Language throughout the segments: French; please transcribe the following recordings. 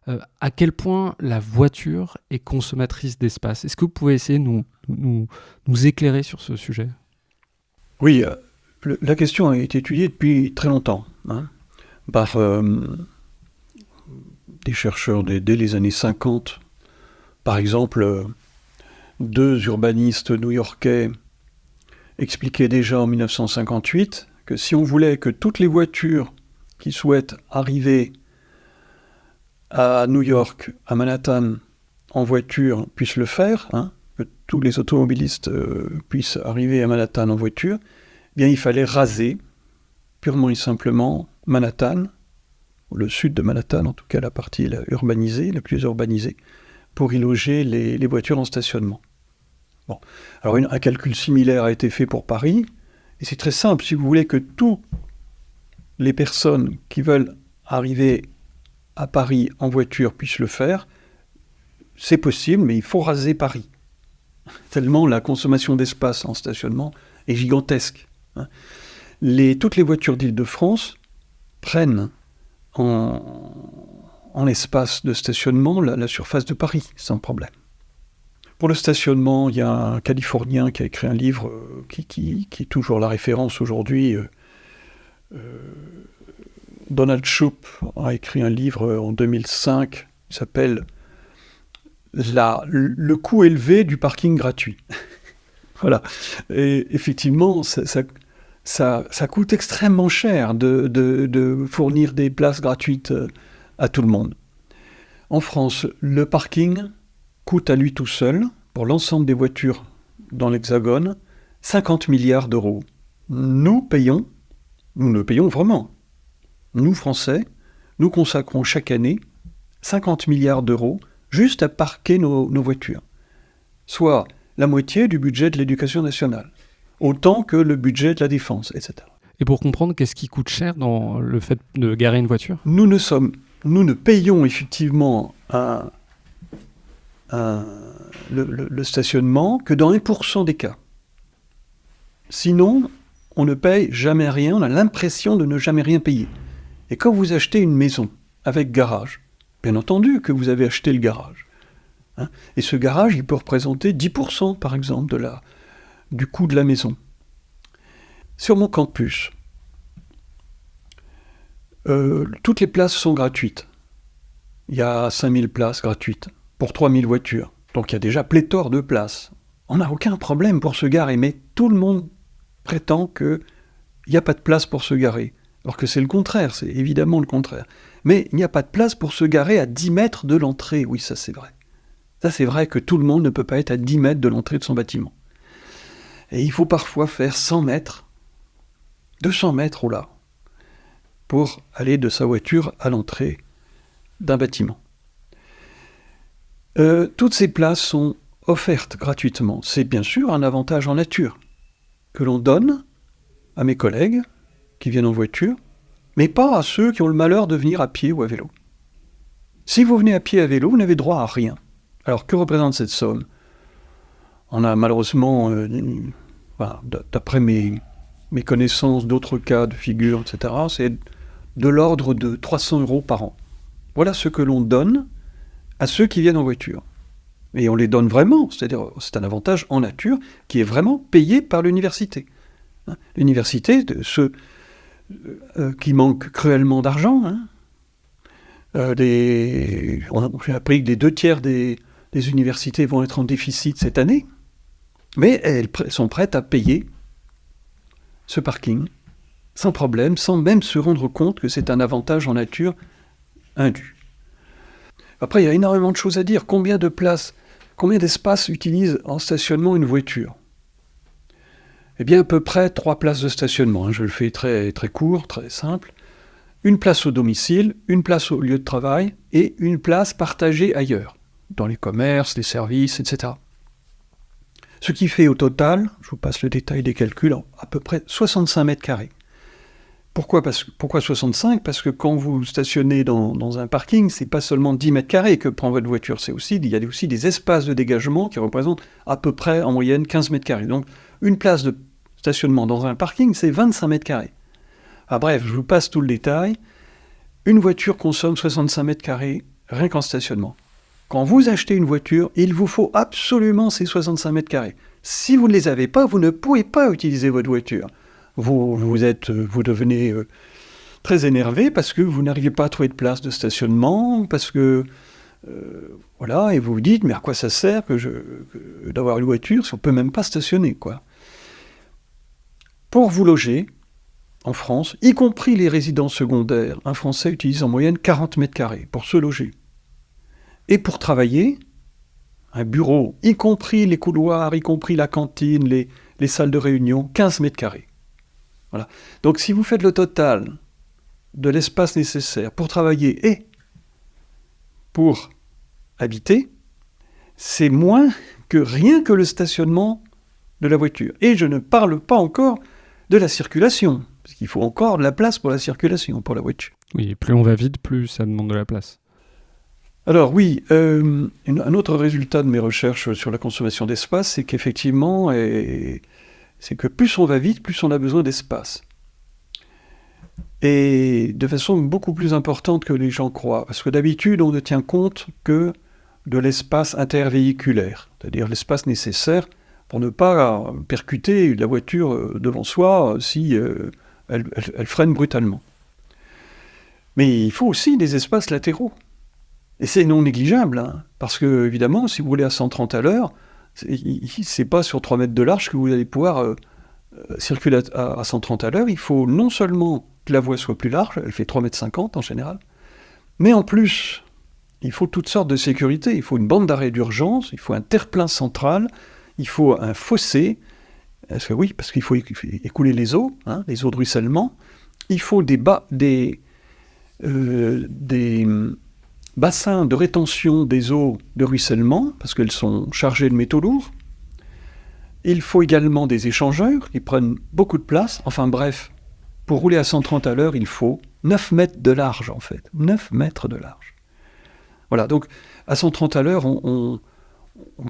à quel point la voiture est consommatrice d'espace. Est-ce que vous pouvez essayer de nous éclairer sur ce sujet? Oui, la question a été étudiée depuis très longtemps, hein, par des chercheurs dès les années 50. Par exemple, deux urbanistes new-yorkais expliquaient déjà en 1958 que si on voulait que toutes les voitures qui souhaitent arriver à New York, à Manhattan, en voiture, puissent le faire, hein, que tous les automobilistes puissent arriver à Manhattan en voiture, eh bien il fallait raser, purement et simplement, Manhattan, le sud de Manhattan, en tout cas la partie urbanisée, la plus urbanisée, pour y loger les voitures en stationnement. Bon. Alors un calcul similaire a été fait pour Paris, et c'est très simple, si vous voulez que toutes les personnes qui veulent arriver à Paris en voiture puissent le faire, c'est possible, mais il faut raser Paris. Tellement la consommation d'espace en stationnement est gigantesque. Toutes les voitures d'Île-de-France prennent en espace de stationnement la surface de Paris, sans problème. Pour le stationnement, il y a un Californien qui a écrit un livre qui est toujours la référence aujourd'hui. Donald Shoup a écrit un livre en 2005 qui s'appelle Le coût élevé du parking gratuit. Voilà. Et effectivement, ça coûte extrêmement cher de fournir des places gratuites à tout le monde. En France, le parking coûte à lui tout seul, pour l'ensemble des voitures dans l'Hexagone, 50 milliards d'euros. Nous le payons vraiment. Nous, Français, nous consacrons chaque année 50 milliards d'euros juste à parquer nos voitures. Soit la moitié du budget de l'éducation nationale, autant que le budget de la défense, etc. Et pour comprendre, qu'est-ce qui coûte cher dans le fait de garer une voiture? Nous ne payons effectivement le stationnement que dans 1% des cas. Sinon, on ne paye jamais rien, on a l'impression de ne jamais rien payer. Et quand vous achetez une maison avec garage, bien entendu que vous avez acheté le garage. Hein, et ce garage, il peut représenter 10% par exemple du coût de la maison. Sur mon campus, toutes les places sont gratuites. Il y a 5000 places gratuites pour 3000 voitures. Donc il y a déjà pléthore de places. On n'a aucun problème pour se garer, mais tout le monde prétend qu'il n'y a pas de place pour se garer. Alors que c'est le contraire, c'est évidemment le contraire. Mais il n'y a pas de place pour se garer à 10 mètres de l'entrée. Oui, ça c'est vrai. Ça c'est vrai que tout le monde ne peut pas être à 10 mètres de l'entrée de son bâtiment. Et il faut parfois faire 100 mètres, 200 mètres au là, pour aller de sa voiture à l'entrée d'un bâtiment. Toutes ces places sont offertes gratuitement. C'est bien sûr un avantage en nature que l'on donne à mes collègues qui viennent en voiture, mais pas à ceux qui ont le malheur de venir à pied ou à vélo. Si vous venez à pied et à vélo, vous n'avez droit à rien. Alors que représente cette somme? On a malheureusement, d'après mes connaissances d'autres cas de figure, etc., c'est de l'ordre de 300 € par an. Voilà ce que l'on donne à ceux qui viennent en voiture. Et on les donne vraiment, c'est-à-dire c'est un avantage en nature qui est vraiment payé par l'université. L'université, ceux qui manquent cruellement d'argent, j'ai appris que les 2/3 des universités vont être en déficit cette année, mais elles sont prêtes à payer ce parking sans problème, sans même se rendre compte que c'est un avantage en nature indu. Après, il y a énormément de choses à dire. Combien d'espace utilise en stationnement une voiture? Eh bien, à peu près 3 places de stationnement. Je le fais très, très court, très simple. Une place au domicile, une place au lieu de travail et une place partagée ailleurs, dans les commerces, les services, etc. Ce qui fait au total, je vous passe le détail des calculs, à peu près 65 mètres carrés. Pourquoi 65? Parce que quand vous stationnez dans un parking, c'est pas seulement 10 mètres carrés que prend votre voiture, il y a aussi des espaces de dégagement qui représentent à peu près en moyenne 15 mètres carrés. Donc une place de stationnement dans un parking, c'est 25 mètres carrés. Ah bref, je vous passe tout le détail. Une voiture consomme 65 mètres carrés rien qu'en stationnement. Quand vous achetez une voiture, il vous faut absolument ces 65 mètres carrés. Si vous ne les avez pas, vous ne pouvez pas utiliser votre voiture. Vous devenez très énervé parce que vous n'arrivez pas à trouver de place de stationnement, parce que voilà, et vous vous dites, mais à quoi ça sert d'avoir une voiture si on ne peut même pas stationner, quoi. Pour vous loger, en France, y compris les résidents secondaires, un Français utilise en moyenne 40 mètres carrés pour se loger. Et pour travailler, un bureau, y compris les couloirs, y compris la cantine, les salles de réunion, 15 mètres carrés. Voilà. Donc si vous faites le total de l'espace nécessaire pour travailler et pour habiter, c'est moins que rien que le stationnement de la voiture. Et je ne parle pas encore de la circulation, parce qu'il faut encore de la place pour la circulation, pour la voiture. Oui, plus on va vite, plus ça demande de la place. Alors oui, un autre résultat de mes recherches sur la consommation d'espace, c'est qu'effectivement, c'est que plus on va vite, plus on a besoin d'espace. Et de façon beaucoup plus importante que les gens croient. Parce que d'habitude, on ne tient compte que de l'espace intervéhiculaire, c'est-à-dire l'espace nécessaire pour ne pas percuter la voiture devant soi si elle freine brutalement. Mais il faut aussi des espaces latéraux. Et c'est non négligeable, hein, parce que, évidemment, si vous roulez à 130 à l'heure, c'est pas sur 3 mètres de large que vous allez pouvoir circuler à 130 à l'heure. Il faut non seulement que la voie soit plus large, elle fait 3,50 m en général, mais en plus, il faut toutes sortes de sécurité. Il faut une bande d'arrêt d'urgence, il faut un terre-plein central, il faut un fossé, parce qu'il faut écouler les eaux, hein, les eaux de ruissellement. Il faut des bassins de rétention des eaux de ruissellement, parce qu'elles sont chargées de métaux lourds. Il faut également des échangeurs qui prennent beaucoup de place. Enfin bref, pour rouler à 130 à l'heure, il faut 9 mètres de large, en fait. 9 mètres de large. Voilà, donc à 130 à l'heure, on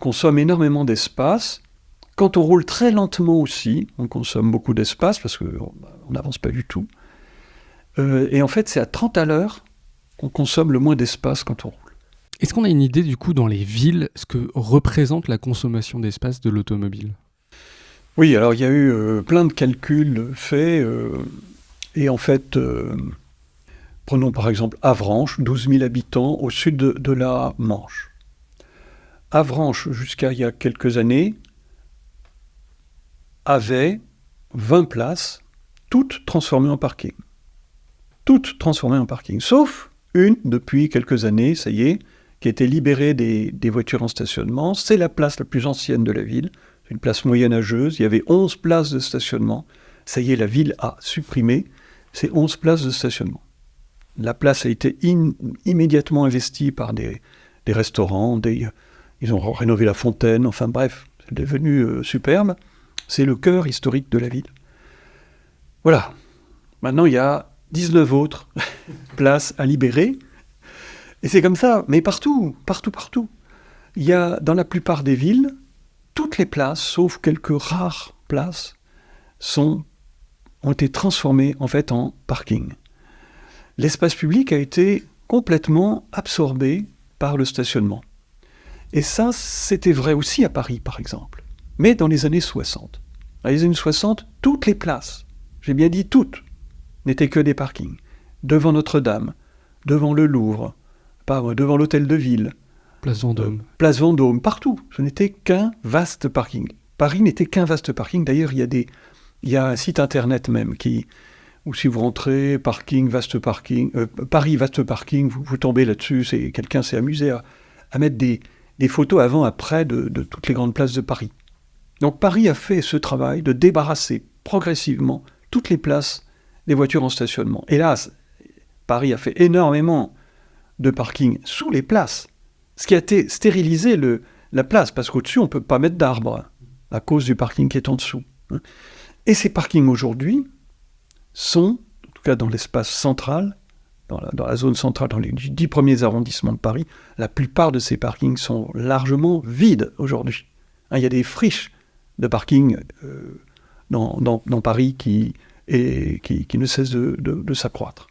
consomme énormément d'espace. Quand on roule très lentement aussi, on consomme beaucoup d'espace, parce qu'on n'avance pas du tout. Et en fait, c'est à 30 à l'heure qu'on consomme le moins d'espace quand on roule. Est-ce qu'on a une idée du coup dans les villes, ce que représente la consommation d'espace de l'automobile ? Oui, alors il y a eu plein de calculs faits, et en fait, prenons par exemple Avranches, 12 000 habitants au sud de la Manche. Avranches, jusqu'à il y a quelques années, avait 20 places, toutes transformées en parking. Toutes transformées en parking, sauf une, depuis quelques années, ça y est, qui a été libérée des voitures en stationnement. C'est la place la plus ancienne de la ville, une place moyenâgeuse. Il y avait 11 places de stationnement. Ça y est, la ville a supprimé ces 11 places de stationnement. La place a été immédiatement investie par des restaurants, ils ont rénové la fontaine, enfin bref, c'est devenu superbe. C'est le cœur historique de la ville. Voilà. Maintenant, il y a 19 autres places à libérer. Et c'est comme ça, mais partout. Il y a, dans la plupart des villes, toutes les places, sauf quelques rares places, ont été transformées en fait en parking. L'espace public a été complètement absorbé par le stationnement. Et ça, c'était vrai aussi à Paris, par exemple. Mais dans les années 60. Dans les années 60, toutes les places, j'ai bien dit toutes, n'étaient que des parkings. Devant Notre-Dame, devant le Louvre, devant l'Hôtel de Ville. Place Vendôme. Place Vendôme, partout. Ce n'était qu'un vaste parking. Paris n'était qu'un vaste parking. D'ailleurs, il y a un site internet même où si vous rentrez, parking, vaste parking, Paris, vaste parking, vous tombez là-dessus. Quelqu'un s'est amusé à mettre des photos avant-après de toutes les grandes places de Paris. Donc Paris a fait ce travail de débarrasser progressivement toutes les places des voitures en stationnement. Hélas, Paris a fait énormément de parking sous les places, ce qui a été stérilisé la place, parce qu'au-dessus, on ne peut pas mettre d'arbres à cause du parking qui est en dessous. Et ces parkings aujourd'hui sont, en tout cas dans l'espace central, dans la zone centrale, dans les 10 premiers arrondissements de Paris, la plupart de ces parkings sont largement vides aujourd'hui. Il y a des friches de parking dans Paris qui ne cessent de s'accroître.